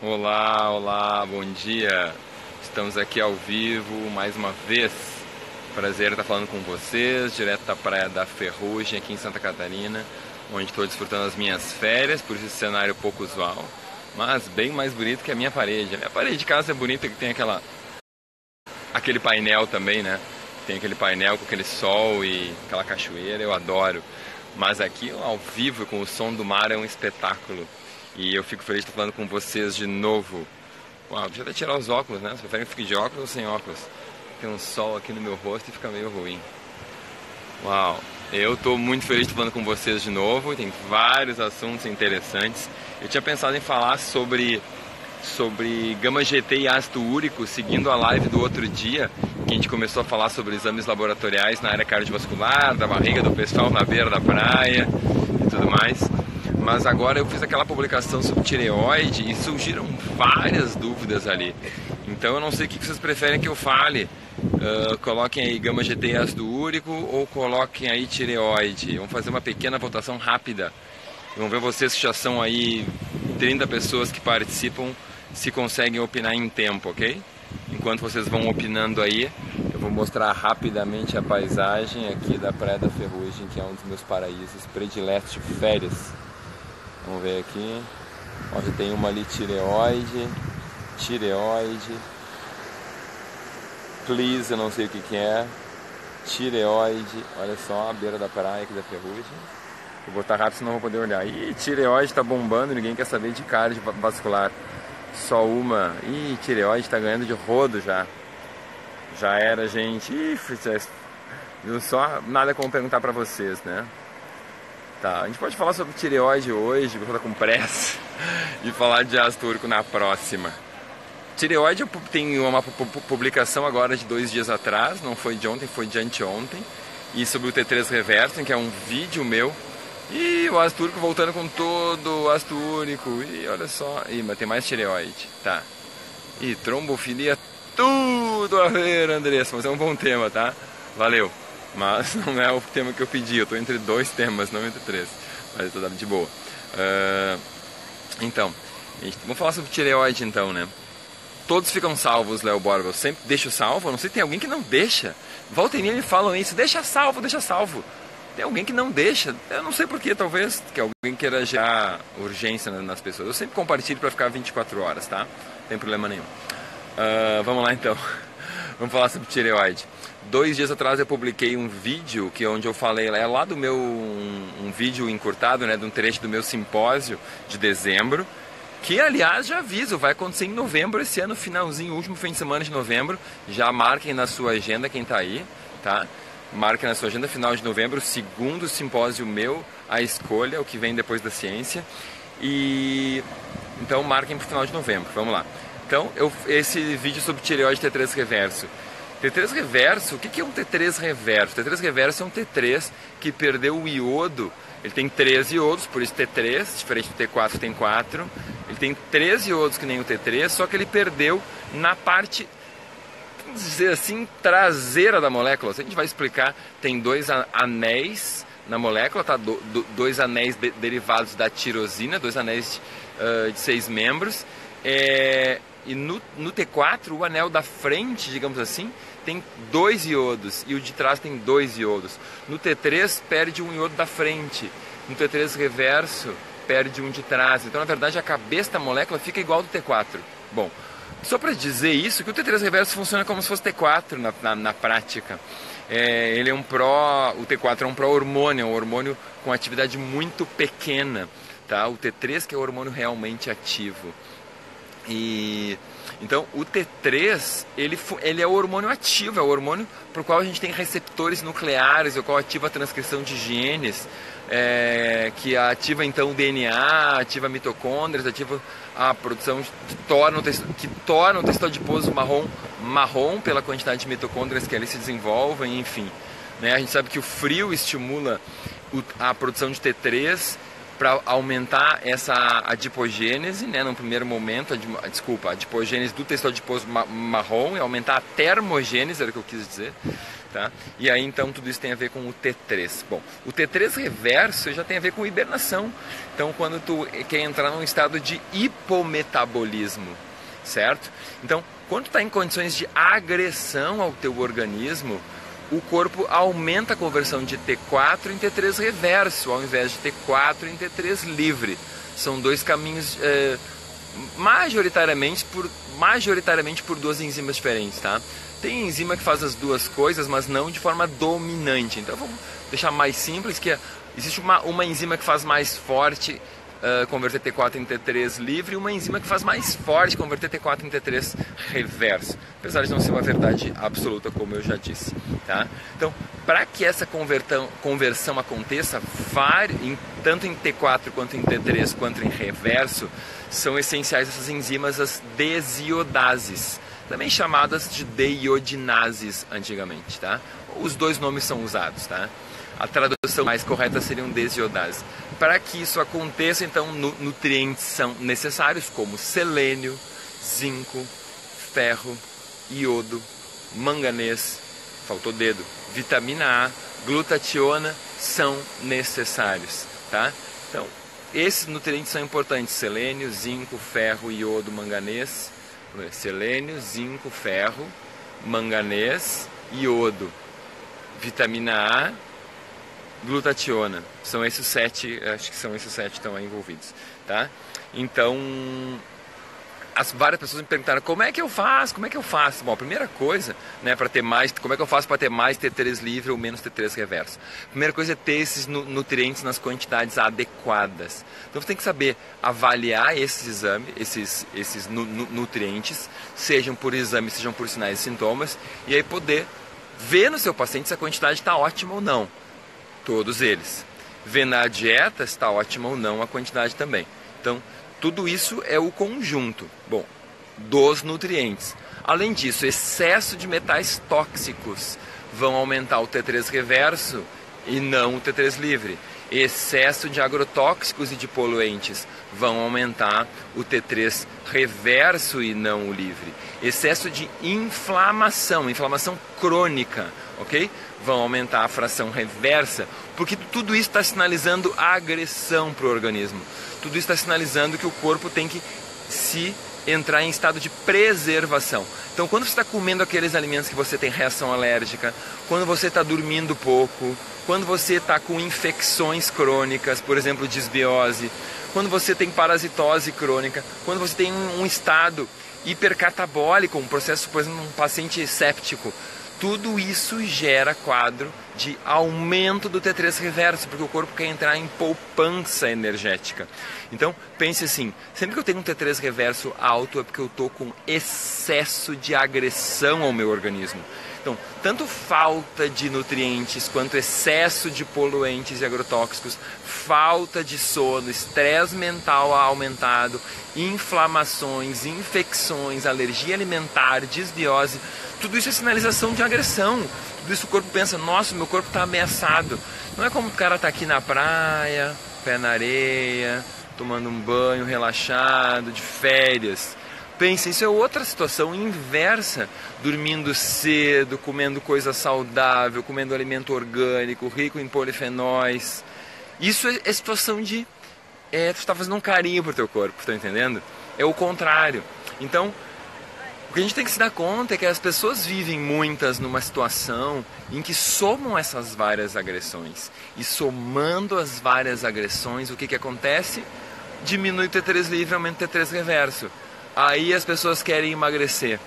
Olá, olá, bom dia. Estamos aqui ao vivo mais uma vez. Prazer estar falando com vocês, direto da Praia da Ferrugem, aqui em Santa Catarina, onde estou desfrutando as minhas férias, por esse cenário pouco usual, mas bem mais bonito que a minha parede. A minha parede de casa é bonita, que tem aquele painel também, né? Tem aquele painel com aquele sol e aquela cachoeira, eu adoro. Mas aqui ao vivo, com o som do mar, é um espetáculo. E eu fico feliz de estar falando com vocês de novo. Uau, deixa eu até tirar os óculos, né? Vocês preferem que eu fique de óculos ou sem óculos? Tem um sol aqui no meu rosto e fica meio ruim. Uau, eu estou muito feliz de estar falando com vocês de novo. Tem vários assuntos interessantes. Eu tinha pensado em falar sobre Gama GT e ácido úrico, seguindo a live do outro dia, que a gente começou a falar sobre exames laboratoriais na área cardiovascular, da barriga do pessoal na beira da praia e tudo mais. Mas agora eu fiz aquela publicação sobre tireoide e surgiram várias dúvidas ali. Então eu não sei o que vocês preferem que eu fale. Coloquem aí Gama GT e ácido úrico ou coloquem aí tireoide. Vamos fazer uma pequena votação rápida. Vamos ver vocês que já são aí 30 pessoas que participam, se conseguem opinar em tempo, ok? Enquanto vocês vão opinando aí, eu vou mostrar rapidamente a paisagem aqui da Praia da Ferrugem, que é um dos meus paraísos prediletos de férias. Vamos ver aqui. Ó, já tem uma ali, tireoide. Please, eu não sei o que é. Tireoide. Olha só a beira da praia aqui da Ferrugem. Vou botar rápido, senão não vou poder olhar. Ih, tireoide tá bombando, ninguém quer saber de cardiovascular. Só uma. Ih, tireoide tá ganhando de rodo já. Já era, gente. Ih, viu só? Nada como perguntar pra vocês, né? Tá, a gente pode falar sobre tireoide hoje, porque eu tô com pressa, e falar de ácido úrico na próxima. Tireoide, tem uma publicação agora de 2 dias atrás, não foi de ontem, foi de anteontem, e sobre o T3 reverso, que é um vídeo meu. E o ácido úrico voltando com todo o ácido úrico. E olha só. Ih, mas tem mais tireoide. Tá. E trombofilia, tudo a ver, Andressa. Mas é um bom tema, tá? Valeu. Mas não é o tema que eu pedi. Eu tô entre 2 temas, não entre 3. Mas eu tô de boa. Então, vamos falar sobre tireoide então, né? Todos ficam salvos, Léo Borba. Eu sempre deixo salvo. Eu não sei se tem alguém que não deixa. Volta e meia me falam isso. Deixa salvo, deixa salvo. Tem alguém que não deixa, eu não sei porquê, talvez que alguém queira gerar urgência nas pessoas. Eu sempre compartilho para ficar 24 horas, tá? Não tem problema nenhum. Vamos lá então, vamos falar sobre tireoide. 2 dias atrás eu publiquei um vídeo onde eu falei, é lá do meu, um vídeo encurtado, né, de um trecho do meu simpósio de dezembro, que aliás já aviso, vai acontecer em novembro esse ano, finalzinho, último fim de semana de novembro. Já marquem na sua agenda quem tá aí, tá? Marque na sua agenda, final de novembro, segundo simpósio meu, a escolha, o que vem depois da ciência. E então marquem para o final de novembro, vamos lá. Então, esse vídeo sobre tireoide T3 reverso. T3 reverso, o que é um T3 reverso? T3 reverso é um T3 que perdeu o iodo. Ele tem 3 iodos, por isso T3, diferente do T4 que tem 4. Ele tem 3 iodos que nem o T3, só que ele perdeu na parte, dizer assim, traseira da molécula. A gente vai explicar, tem 2 anéis na molécula, tá? 2 anéis derivados da tirosina, 2 anéis de 6 membros. E no T4, o anel da frente, digamos assim, tem 2 iodos, e o de trás tem 2 iodos. No T3, perde um iodo da frente. No T3 reverso, perde um de trás. Então, na verdade, a cabeça da molécula fica igual ao do T4. Bom, só para dizer isso, que o T3 reverso funciona como se fosse T4 na prática. Ele é o T4 é um pró-hormônio, é um hormônio com atividade muito pequena, tá? O T3 que é o hormônio realmente ativo. Então o T3 ele é o hormônio ativo, é o hormônio para o qual a gente tem receptores nucleares, o qual ativa a transcrição de genes, que ativa então o DNA, ativa mitocôndrias, ativa a produção que torna o tecido adiposo marrom pela quantidade de mitocôndrias que ali se desenvolvem, enfim. Né? A gente sabe que o frio estimula a produção de T3 para aumentar essa adipogênese, né, no primeiro momento, a adipogênese do tecido adiposo marrom e aumentar a termogênese, era o que eu quis dizer, Tá? E aí então tudo isso tem a ver com o T3. Bom, o T3 reverso já tem a ver com hibernação. Então quando tu quer entrar num estado de hipometabolismo, certo? Então quando tu está em condições de agressão ao teu organismo, o corpo aumenta a conversão de T4 em T3 reverso, ao invés de T4 em T3 livre. São dois caminhos majoritariamente por duas enzimas diferentes, tá? Tem enzima que faz as duas coisas, mas não de forma dominante. Então vamos deixar mais simples, que existe uma enzima que faz mais forte converter T4 em T3 livre, e uma enzima que faz mais forte converter T4 em T3 reverso. Apesar de não ser uma verdade absoluta, como eu já disse. Tá? Então, para que essa conversão aconteça, tanto em T4 quanto em T3 quanto em reverso, são essenciais essas enzimas, as desiodases, também chamadas de deiodinases antigamente, tá? Os dois nomes são usados, tá? A tradução mais correta seria um desiodase. Para que isso aconteça, então, nutrientes são necessários, como selênio, zinco, ferro, iodo, manganês, faltou dedo, vitamina A, glutationa, são necessários, tá? Então, esses nutrientes são importantes: selênio, zinco, ferro, iodo, manganês. Selênio, zinco, ferro, manganês, iodo, vitamina A, glutationa. São esses 7, acho que são esses 7 que estão aí envolvidos, tá? Então, várias pessoas me perguntaram como é que eu faço. Bom, a primeira coisa, né, para ter mais, como é que eu faço para ter mais T3 livre ou menos T3 reverso? A primeira coisa é ter esses nutrientes nas quantidades adequadas. Então você tem que saber avaliar esses exames, esses nutrientes, sejam por exame, sejam por sinais e sintomas, e aí poder ver no seu paciente se a quantidade está ótima ou não. Todos eles. Ver na dieta se está ótima ou não a quantidade também. Então, tudo isso é o conjunto, bom, dos nutrientes. Além disso, excesso de metais tóxicos vão aumentar o T3 reverso e não o T3 livre. Excesso de agrotóxicos e de poluentes vão aumentar o T3 reverso e não o livre. Excesso de inflamação crônica, ok? Vão aumentar a fração reversa, porque tudo isso está sinalizando agressão para o organismo. Tudo isso está sinalizando que o corpo tem que entrar em estado de preservação. Então, quando você está comendo aqueles alimentos que você tem reação alérgica, quando você está dormindo pouco, quando você está com infecções crônicas, por exemplo, disbiose, quando você tem parasitose crônica, quando você tem um estado hipercatabólico, um processo, por exemplo, um paciente séptico, tudo isso gera quadro de aumento do T3 reverso, porque o corpo quer entrar em poupança energética. Então, pense assim, sempre que eu tenho um T3 reverso alto é porque eu estou com excesso de agressão ao meu organismo. Então, tanto falta de nutrientes, quanto excesso de poluentes e agrotóxicos, falta de sono, estresse mental aumentado, inflamações, infecções, alergia alimentar, disbiose, tudo isso é sinalização de agressão. Tudo isso o corpo pensa, nossa, meu corpo está ameaçado. Não é como o cara está aqui na praia, pé na areia, tomando um banho relaxado, de férias. Pensa, isso é outra situação inversa, dormindo cedo, comendo coisa saudável, comendo alimento orgânico, rico em polifenóis. Isso é situação de... tu está fazendo um carinho pro teu corpo, tá entendendo? É o contrário. Então, o que a gente tem que se dar conta é que as pessoas vivem muitas numa situação em que somam essas várias agressões. E somando as várias agressões, o que acontece? Diminui o T3 livre, aumenta o T3 reverso. Aí as pessoas querem emagrecer.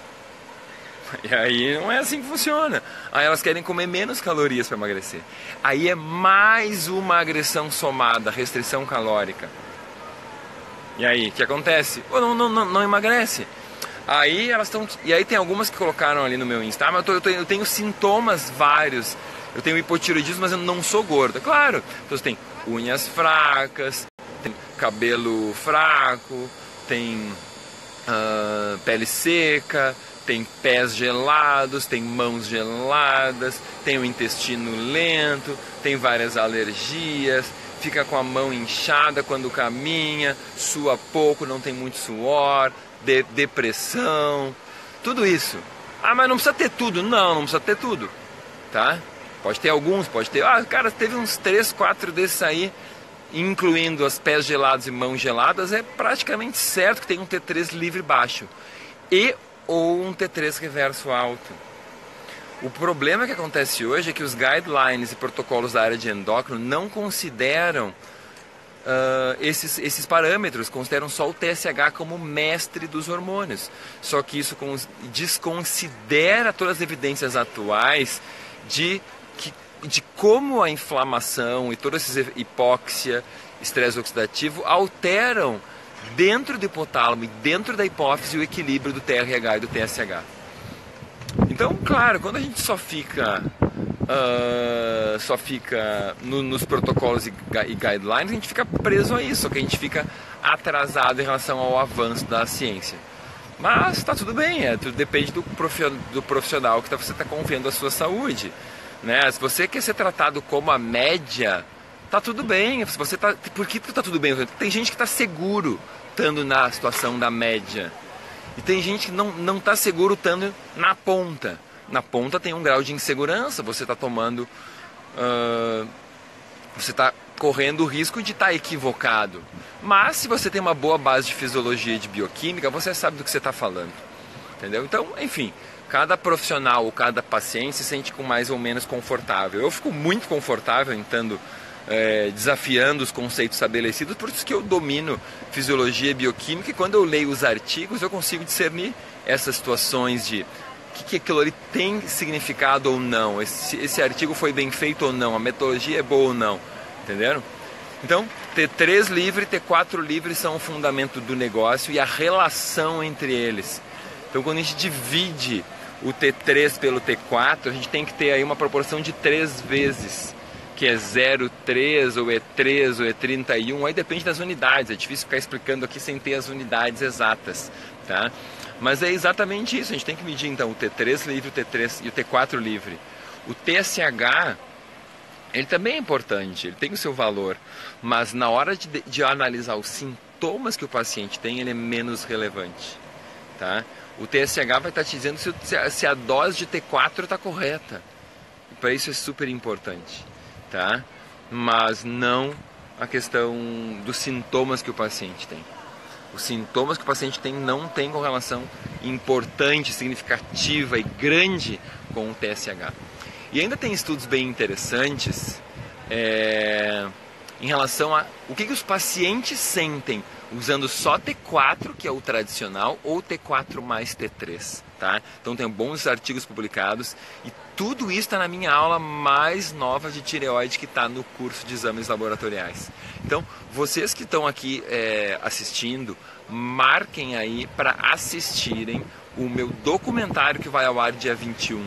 E aí não é assim que funciona. Aí elas querem comer menos calorias para emagrecer. Aí é mais uma agressão somada, restrição calórica. E aí, o que acontece? Não emagrece. Aí elas estão. E aí tem algumas que colocaram ali no meu Insta, mas eu tenho sintomas vários. Eu tenho hipotireoidismo, mas eu não sou gorda. Claro, então tem unhas fracas, tem cabelo fraco, tem pele seca, tem pés gelados, tem mãos geladas, tem o intestino lento, tem várias alergias, fica com a mão inchada quando caminha, sua pouco, não tem muito suor, depressão, tudo isso. Ah, mas não precisa ter tudo. Não precisa ter tudo. tá? Pode ter alguns, pode ter... cara, teve uns 3, 4 desses aí, incluindo as pés gelados e mãos geladas, é praticamente certo que tem um T3 livre baixo. Ou um T3 reverso alto. O problema que acontece hoje é que os guidelines e protocolos da área de endócrino não consideram esses parâmetros, consideram só o TSH como mestre dos hormônios. Só que isso desconsidera todas as evidências atuais de como a inflamação e toda essa hipóxia, estresse oxidativo alteram dentro do hipotálamo e dentro da hipófise o equilíbrio do TRH e do TSH. Então, claro, quando a gente só fica nos protocolos e guidelines, a gente fica preso a isso, que a gente fica atrasado em relação ao avanço da ciência. Mas está tudo bem, tudo depende do profissional que você está confiando a sua saúde. Né? Se você quer ser tratado como a média, tá tudo bem. Se você tá, por que tá tudo bem? Tem gente que está seguro estando na situação da média. E tem gente que não está seguro estando na ponta. Na ponta tem um grau de insegurança, você está tomando... você está correndo o risco de estar equivocado. Mas se você tem uma boa base de fisiologia e de bioquímica, você sabe do que você está falando. Entendeu? Então, enfim, cada profissional ou cada paciente se sente com mais ou menos confortável. Eu fico muito confortável estando desafiando os conceitos estabelecidos, por isso que eu domino fisiologia e bioquímica, e quando eu leio os artigos eu consigo discernir essas situações de que aquilo ali tem significado ou não, esse artigo foi bem feito ou não, a metodologia é boa ou não, entenderam? Então, T3 livre e T4 livre são o fundamento do negócio e a relação entre eles. Então, quando a gente divide o T3 pelo T4, a gente tem que ter aí uma proporção de 3 vezes, que é 0,3 ou E3 ou E31, aí depende das unidades, é difícil ficar explicando aqui sem ter as unidades exatas, tá? Mas é exatamente isso, a gente tem que medir então o T3 livre, o T3 e o T4 livre. O TSH, ele também é importante, ele tem o seu valor, mas na hora de analisar os sintomas que o paciente tem, ele é menos relevante, tá? O TSH vai estar te dizendo se a dose de T4 está correta, e para isso é super importante, tá? Mas não a questão dos sintomas que o paciente tem. Os sintomas que o paciente tem não tem correlação importante, significativa e grande com o TSH. E ainda tem estudos bem interessantes em relação a o que os pacientes sentem usando só T4, que é o tradicional, ou T4 mais T3. Tá? Então tem bons artigos publicados e tudo isso está na minha aula mais nova de tireoide que está no curso de exames laboratoriais. Então, vocês que estão aqui assistindo, marquem aí para assistirem o meu documentário que vai ao ar dia 21.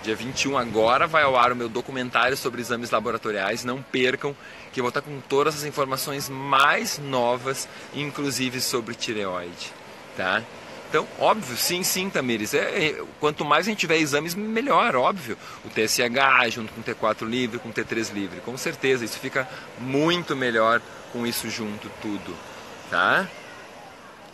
Dia 21 agora vai ao ar o meu documentário sobre exames laboratoriais, não percam, que eu vou estar com todas as informações mais novas, inclusive sobre tireoide, tá? Então, óbvio, sim, Tamires, quanto mais a gente tiver exames, melhor, óbvio. O TSH junto com o T4 livre, com o T3 livre, com certeza, isso fica muito melhor com isso junto tudo, tá?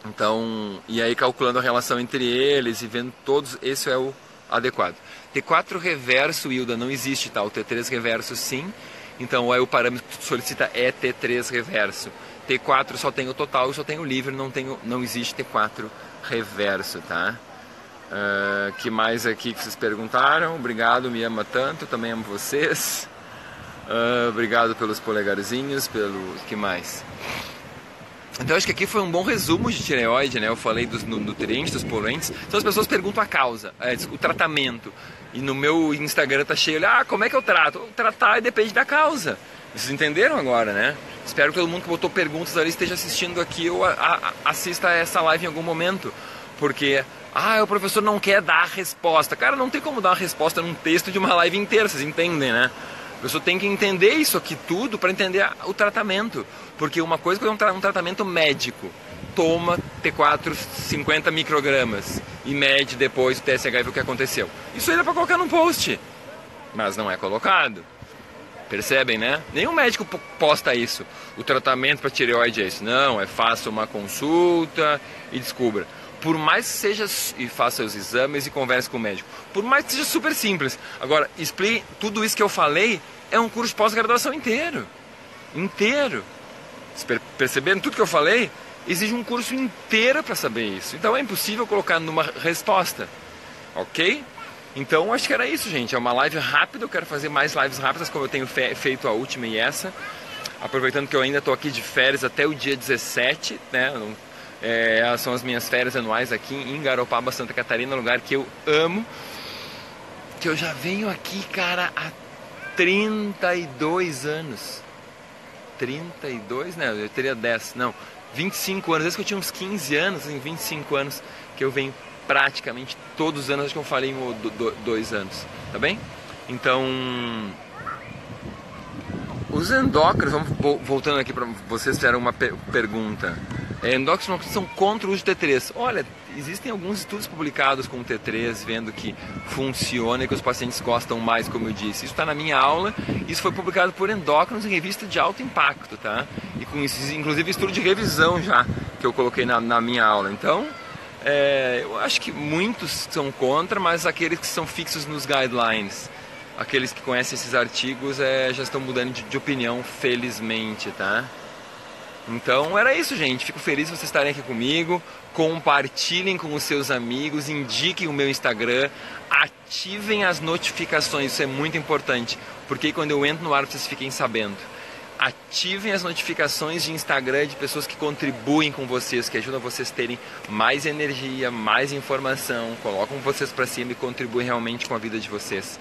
Então, e aí calculando a relação entre eles e vendo todos, esse é o adequado. T4 reverso, Hilda, não existe, tá? O T3 reverso sim, então aí o parâmetro que tu solicita é T3 reverso. T4 só tem o total e só tem o livre, não existe T4 reverso, tá? Que mais aqui que vocês perguntaram? Obrigado, me ama tanto, também amo vocês. Obrigado pelos polegarzinhos, pelo que mais? Então acho que aqui foi um bom resumo de tireoide, né? Eu falei dos nutrientes, dos poluentes. Então as pessoas perguntam a causa, o tratamento. E no meu Instagram tá cheio, como é que eu trato? Tratar depende da causa. Vocês entenderam agora, né? Espero que todo mundo que botou perguntas ali esteja assistindo aqui ou assista essa live em algum momento. Porque, o professor não quer dar a resposta. Cara, não tem como dar uma resposta num texto de uma live inteira, vocês entendem, né? A pessoa tem que entender isso aqui tudo para entender o tratamento. Porque uma coisa é um tratamento médico. Toma T4 50 microgramas e mede depois o TSH e vê o que aconteceu. Isso aí dá para colocar num post, mas não é colocado. Percebem, né? Nenhum médico posta isso. O tratamento para tireoide é isso. Não, faça uma consulta e descubra. Por mais que seja, e faça os exames e converse com o médico, por mais que seja super simples. Agora, explique, tudo isso que eu falei é um curso de pós-graduação inteiro. Inteiro. Percebendo tudo que eu falei, exige um curso inteiro para saber isso. Então é impossível colocar numa resposta. Ok? Então acho que era isso, gente. É uma live rápida, eu quero fazer mais lives rápidas como eu tenho feito a última e essa. Aproveitando que eu ainda estou aqui de férias até o dia 17, né? São as minhas férias anuais aqui em Garopaba, Santa Catarina, lugar que eu amo. Que eu já venho aqui, cara, há 32 anos. 32, né? Eu teria 10, não. 25 anos, desde que eu tinha uns 15 anos, em 25 anos, que eu venho praticamente todos os anos, acho que eu falei em 1 ou 2 anos, tá bem? Então, os endócrinos, vamos voltando aqui para vocês, fizeram uma pergunta. Endócrinos são contra o uso de T3. Olha, existem alguns estudos publicados com o T3, vendo que funciona e que os pacientes gostam mais, como eu disse. Isso está na minha aula, isso foi publicado por endócrinos em revista de alto impacto, tá? E com isso, inclusive estudo de revisão já, que eu coloquei na minha aula. Então, eu acho que muitos são contra, mas aqueles que são fixos nos guidelines, aqueles que conhecem esses artigos, já estão mudando de opinião, felizmente, tá? Então era isso, gente. Fico feliz de vocês estarem aqui comigo. Compartilhem com os seus amigos, indiquem o meu Instagram, ativem as notificações, isso é muito importante, porque quando eu entro no ar vocês fiquem sabendo. Ativem as notificações de Instagram de pessoas que contribuem com vocês, que ajudam vocês a terem mais energia, mais informação, colocam vocês para cima e contribuem realmente com a vida de vocês.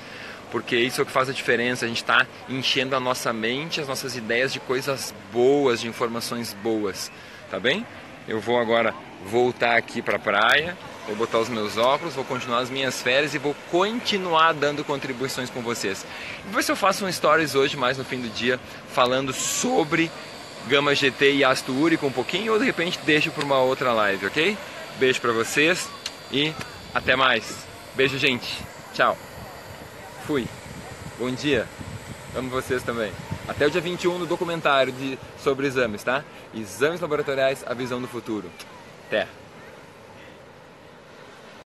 Porque isso é o que faz a diferença, a gente está enchendo a nossa mente, as nossas ideias de coisas boas, de informações boas, tá bem? Eu vou agora voltar aqui para a praia, vou botar os meus óculos, vou continuar as minhas férias e vou continuar dando contribuições com vocês. Vou ver se eu faço um stories hoje, mais no fim do dia, falando sobre Gama GT e ácido úrico um pouquinho, ou de repente deixo para uma outra live, ok? Beijo para vocês e até mais. Beijo, gente. Tchau. Fui. Bom dia. Amo vocês também. Até o dia 21 no documentário sobre exames, tá? Exames laboratoriais, a visão do futuro. Até.